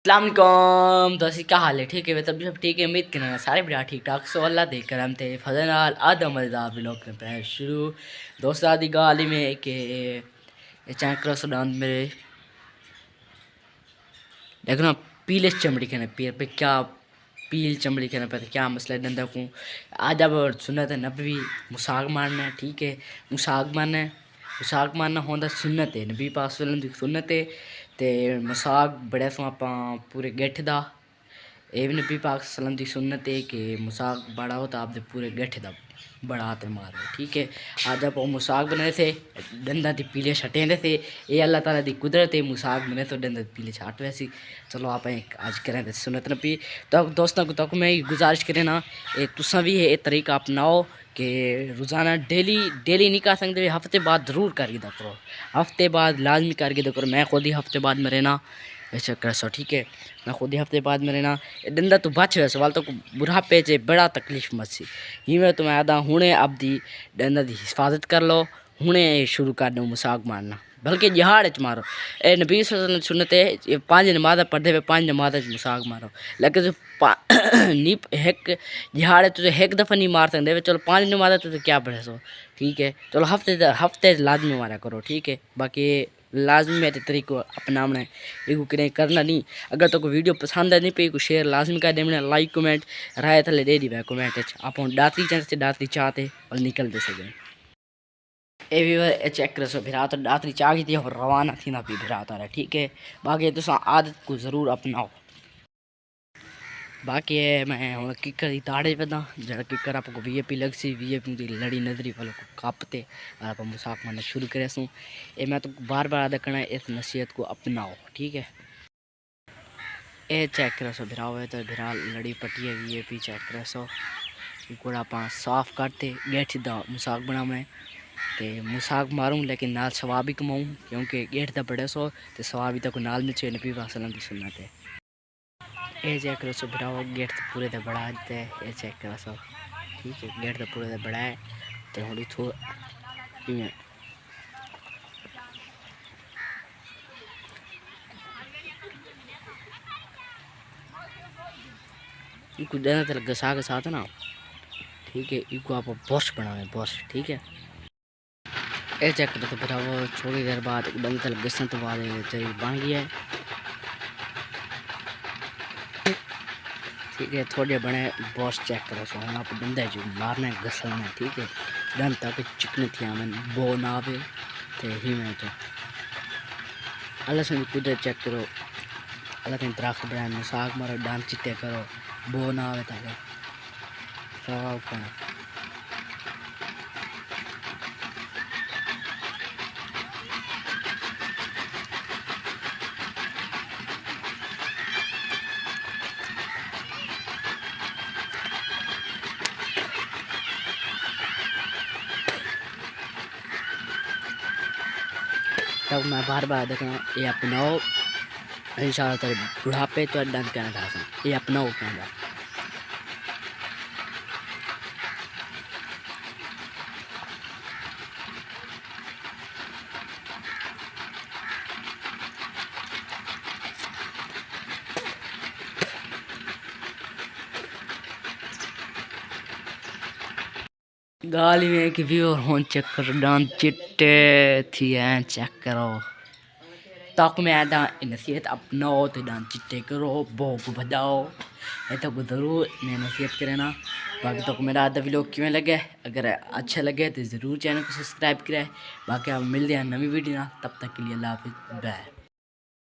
अस्सलाम वालेकुम दोस्ती, क्या हाल है? ठीक है, तब भी सब ठीक है। उम्मीद करना सारे बढ़िया ठीक ठाक। सो अल्लाह दे करम थे फजल नाल आधा मज़ेदार ब्लॉग करते हैं शुरू। दोस्त आदि गाली में कि चैक करो सुडान मेरे देखो ना, पीले चमड़ी के ना पैर पे क्या पील चमड़ी के ना पे क्या मसला है डंडा को। आज अब सुन्नत है नबी मुसाक मारना है, ठीक है। मुसाक मारना होंदा सुन्नत है, नबी पाक सल्लल्लाहु अलैहि वसल्लम दी सुन्नत है। ते मुसाक बड़े सो आप पूरे गेठ दा ਇਹ ਵੀ नबी पाक सल्लम की सुन्नत है कि मुसाक बड़ा हो तो आपके पूरे गठे दा बड़ा हाथ मारो, ठीक है। आज आप मुसाक बने थे डंडा की पीले छटेंदे थे, ये अल्लाह ताला की कुदरत है। मुसाक बने तो डंडा पीले छाट वैसी। चलो आप आज करें थे सुन्नत नबी। तो दोस्तों को तक मैं गुजारिश करें ना, तुसा भी ये तरीका अपनाओ कि रोज़ाना डेली नहीं कर सकते, हफ्ते बाद ज़रूर कर दिया करो, हफ्ते बाद लाजमी कर दिया करो। मैं खुद ही हफ्ते बाद मेरे ना ऐसा कर सो, ठीक है। मैं खुद ही हफ्ते बाद मेरे ना डंडा तो बच गया सवाल तो बुढ़ापे च बड़ा तकलीफ मत सी ही मैं तो मैं आदा हुणे अब दी डंडा की हिफाजत कर लो, हुणे शुरू कर दो मुसाक मारना, बल्कि जहाड़ च मारो। ए नबी सुन्नत है 5 नमाज़ पढ़ते हुए 5 नमाज़ मुसाक मारो, लेकिन नी एक जहाड़ तुझे एक दफ़ा नहीं मार सकते। चलो 5 नमाज़ तुझे क्या पढ़े सो, ठीक है। चलो हफ्ते लाजमी मारा करो, ठीक है। बाकी लाजमी मेरे तरीको अपनाना है, करें करना नहीं। अगर तो कोई वीडियो पसंद है नहीं पे को शेयर लाजमी कर देना, लाइक कमेंट राय थले दे दी कमेंट आप डातरी चाह से डातरी चाहते और निकल दे सकें। ए भी चेक कर सो फिर तो डातरी चाह की थी और रवाना थी ना भी फिर रहा, ठीक है। बाकी तुम आदत को ज़रूर अपनाओ। बाकी है मैं हम किकर की ताड़े पे जरा किकर आपको वीएपी लग सी वीएपी की लड़ी नजरी वालों को कापते और आप मुसाक मारना शुरू करे सूँ। ये मैं तो बार बार अदा करना इस नसीहत को अपनाओ, ठीक है। ए चेक करो सो भिराओ है तो भिरा लड़ी पट्टी है वीएपी चेक करो सो को आप साफ करते गेठ दा मुसाक बनावे तो मुसाक मारूँ लेकिन नाल सवाब भी कमाऊँ, क्योंकि गेठ दा बड़े सो तो सवाब भी तक नाल में चाहिए नबी वसल्लम की सुन्नत है। ये चेक करो सो बिराओ गेट तो पूरे तो बड़ा है, ये चेक करो सो, ठीक है। गेट तो पूरे तो बड़ा है तो थोड़ी इनको देना तो घसा के साथ ना, ठीक है। इनको आप बॉस बनावे बॉस, ठीक है। ये चेक करो तो बिराओ थोड़ी देर बाद डंग तल घसन तो बाद बन गया है, ठीक है। थोड़े बने बॉस चेक करो सो हम आप डंडा जो मारना है घसना है, ठीक है। डंड तक चिकने थी हमें बो ना आवे तो ही मैं तो अल्लाह से कुदरत चेक करो। अल्लाह के दरख्त बनाए मुसाक मारो डांस चिट्टे करो बो ना आवे ताकि सवाब का तब मैं बार बार देखना ये अपनाओ इंशाल्लाह तेरे बुढ़ापे तो डंड कहना था ये अपनाओ कहना। गाली में कि भी और हों चेक करो डांस चिट्टे थी हैं चेक करो तक में आदा नसीहत अपनाओ तो डांस चिट्टे करो बो को बजाओ ऐसा को ज़रूर मैं नसीहत करे ना। बाकी तो मेरा आधा व्लॉग क्यों लगे, अगर अच्छा लगे तो ज़रूर चैनल को सब्सक्राइब करें। बाकी आप मिलते हैं नवी वीडियो ना, तब तक के लिए अल्लाह हाफिज़ बाय।